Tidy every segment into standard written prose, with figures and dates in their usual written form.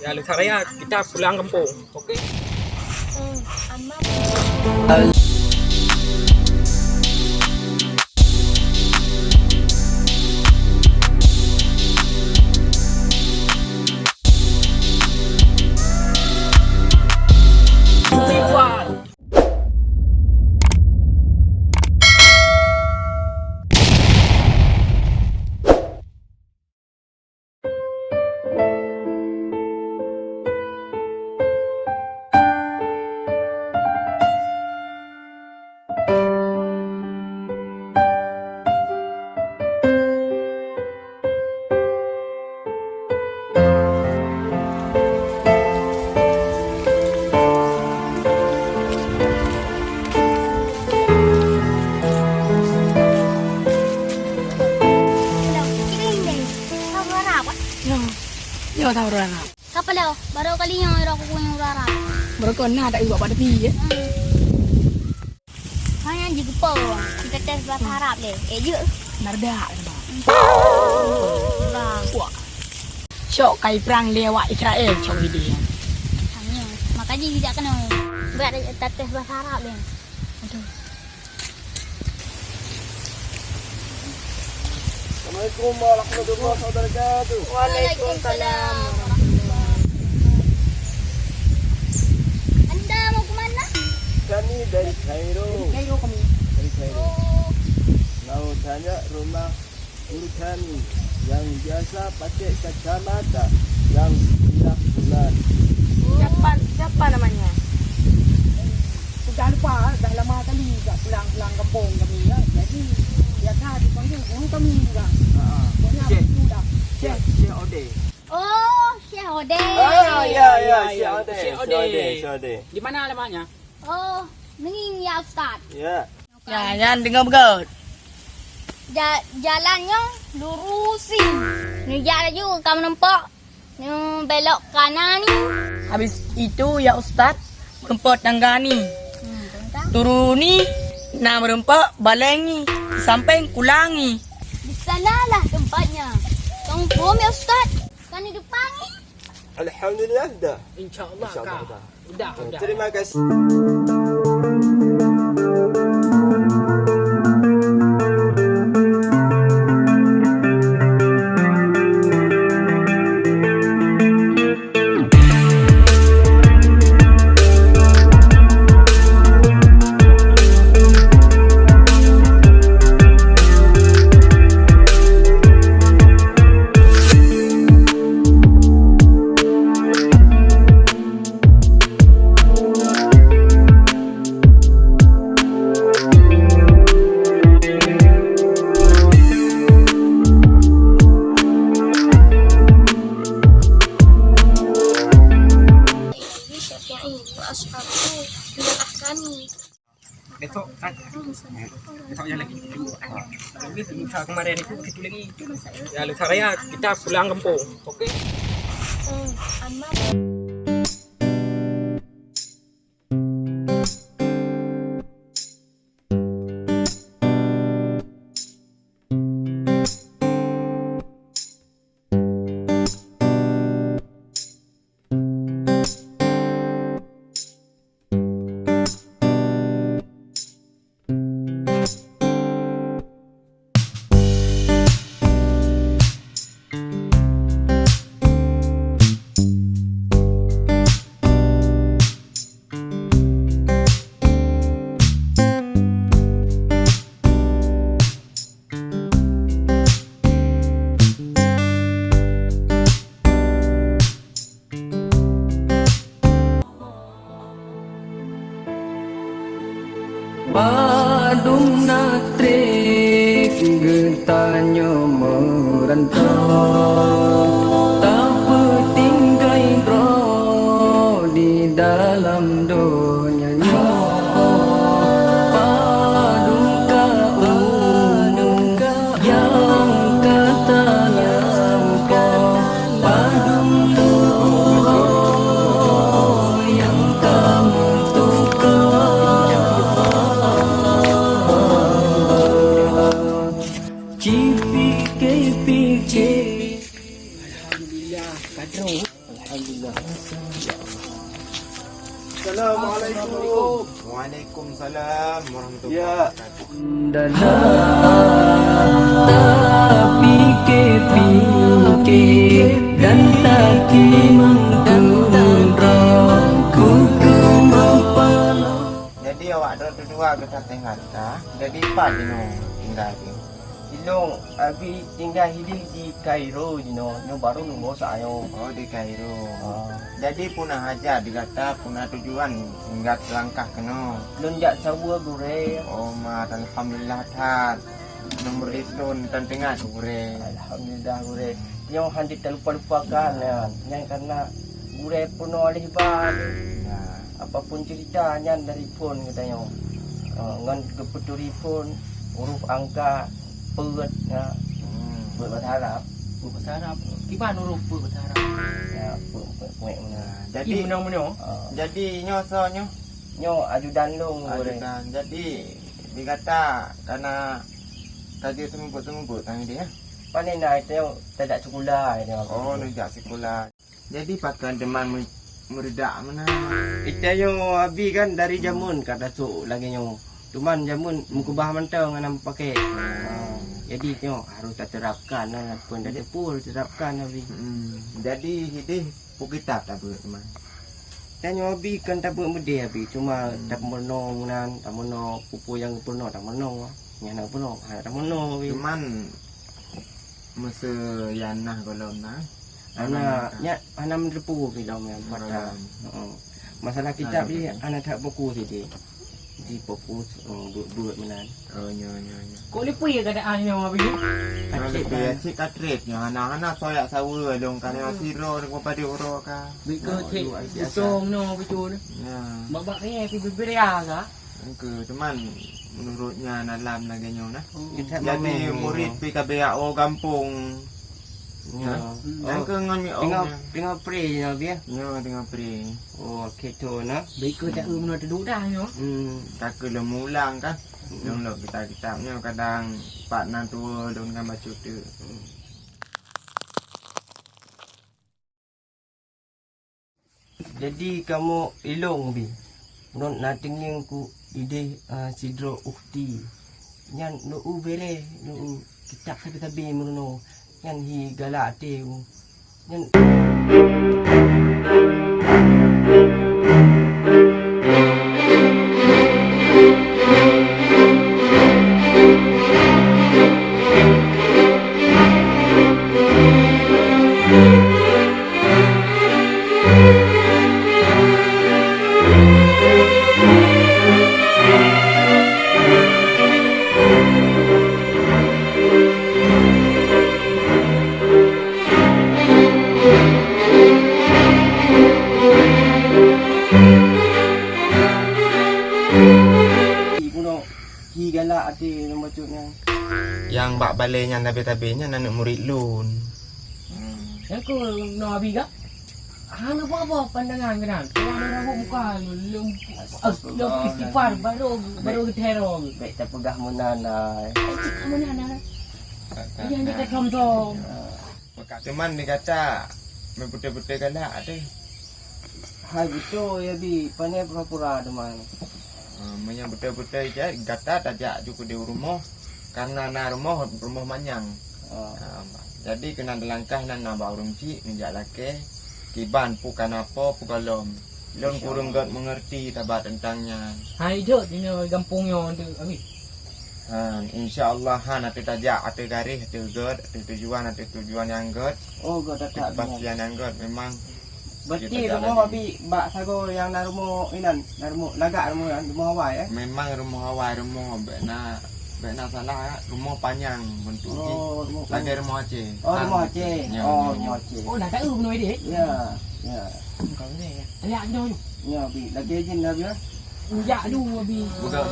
Ya, lusa raya kita pulang kampung. Okey. Yo tahu orang. Siapa dah? Baru kali yang orang aku yang rara. Mereka nak tak ibu pada pi ya. Hanya juga po. Kita tes bahasa Arab le. Je. Narda nama. Lah. Wah. Syok kai perang lewat Israel cok dia. Hanya. Makanya tidak kena. Berat kita tes bahasa Arab le. Aduh. Assalamualaikum warahmatullahi wabarakatuh. Waalaikumsalam. Anda mau ke mana? Kami dari Kairo. Kairo kami. Dari Kairo. Oh, Mau tanya rumah guru kami yang biasa pakai kacamata yang tidak bulan. Siapa namanya? Jangan lupa dah lama kali tak pulang kampung kami ya. Jadi biasa dipanggil guru kami juga. Syekh Ode. Oh, Syekh Ode. Syekh Ode. Di mana alamatnya? Oh, nengin ya Ustaz. Ya. Ya, jangan dengar begot. Jalannya lurusin. Ni jalan juga kamu nampak. Ni belok kanan ni. Habis itu ya Ustaz, tempat tangga ni. Turuni, nak merempak balengi, sampai kulangi. Di sanalah tempatnya. Tong bom ya Ustaz. Kan di depan ni. Alhamdulillah dah. InsyaAllah InsyaAllah kak. dah. Udah. Terima kasih. Besok kan? Besok yang lagi. Lusa kemarin itu begitu lagi. Ya, lusa raya kita pulang kampung. Okey. Badung natrik getanya merantau, tak bertinggai roh di dalam dunianya. Badung kau yang katanya kau, badung roh yang kamu tukar. Alhamdulillah. Assalamualaikum. Waalaikumsalam warahmatullahi Ya. dalam tak fikir-fikir dan tak mengkurang kuku mempelai. Jadi awak dua kita tinggal dah. Jadi pak dino tinggal di. Ilong abi tinggal hidup di Kairo Jino, yang baru nunggu saya. Oh di Kairo. Jadi punah haja dikata punah tujuan hingga langkah keno. Lonjak sawa gure. Oh mat alhamdulillah tat. Nomor itu tengah gure. Alhamdulillah gure. Yang handi terlupa-lupakan ya. Yang karena gure pun oleh ban. Ya. Apapun ceritanya dari pun katanya. Ngan kepeturi pun huruf angka perut ya. Buat bahasa Arab. Bahasa Arab. Gimana huruf bahasa Arab? Ya, puek mana. Jadi menang-menang. jadi nyoso Nyo ajudan long gure. ajudan. Jadi dikata karena tadi sembut tadi dia. Panen naik tu tidak sekolah dia. Oh nujak sekolah. Jadi pakai teman meredak mana? Kita yo abi kan dari jamun kata tu lagi nyo. Cuman jamun mukubah mantau dengan pakai. Jadi nyo harus terapkan lah pun dah pul terapkan abi. Jadi hidih pukitab tak buat teman. Tanya abi kan tak buat mudah abi cuma tak menong nan tak menong pupu yang penuh tak menong. Yang nak penuh tak menong abi. Cuman masa yanah golom nah. Anak mendepu film yang pada. Masalah kitab ni anak tak buku sini. Di fokus buat menan. Oh nyo. Kok lepas ya keadaan yang apa ni? Kalau lebih cik katret nyo anak-anak soyak sawa dong kana siro dengan pada oro ka. Bika cek usung no betul. Ya. Babak ni pergi beria ka? Ke cuman menurutnya dalam lagi nyo nah. Kita Jadi murid PKBAO kampung. Ya. Dan ke ngan mi Tengok pray ya dia. nyo dengan pri. Oh keto na. Bika tak mana duduk dah ni. Tak ke lemulang kan. Dong lo kitab-kitabnya kadang pak nan tua dong dengan baca tu. Jadi kamu ilong bi. Non natingin ku ide sidro ukti. Nyan no ubere no kitab sabi muno. Nyan hi galak te. Nyan hi galak te no macamnya. Yang bak balenya tabe-tabenya anak murid lun. Yang ko no abi ka? Ano apa pandangan ka nan? Kaya na ako muka lum istighfar baru teror. Baik tak pegah menana. Kamu ni anak. Yang kita kom. Cuman dikata memputai-putai galak ada. Hai betul ya bi, pandai pura-pura teman. Yang betul-betul je kata tajak juga di rumah karena na rumah manyang. Jadi kena langkah nan nambah rumci menjak laki kiban bukan apa pukalom. Lon kurung gat mengerti tabat tentangnya. Hai jod ni kampungnya tu abi. Insyaallah han ate tajak ate garis ate gat ate tujuan yang gat. Oh gak tak. Kepastian yang gat memang. Berarti rumah abi bak sago yang na rumah inan, na rumah lagak rumah Hawaii Memang rumah awal rumah bena salah rumah panjang bentuknya. Oh, rumah Lagi rumah Aceh. Oh, rumah Aceh. Oh, rumah Aceh. Oh nak tahu benar dia. Ya, ya. Kau ni. Lihat dia tu. Ya, abi. Lagi izin abi ya. Ya dulu abi. Bukan.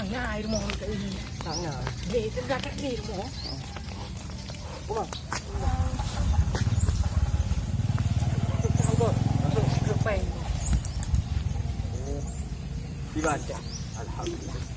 Sana air rumah kat ini. Sana. Ni dekat kat ni rumah. Rumah. Masuk ke pen. Dibaca. Alhamdulillah.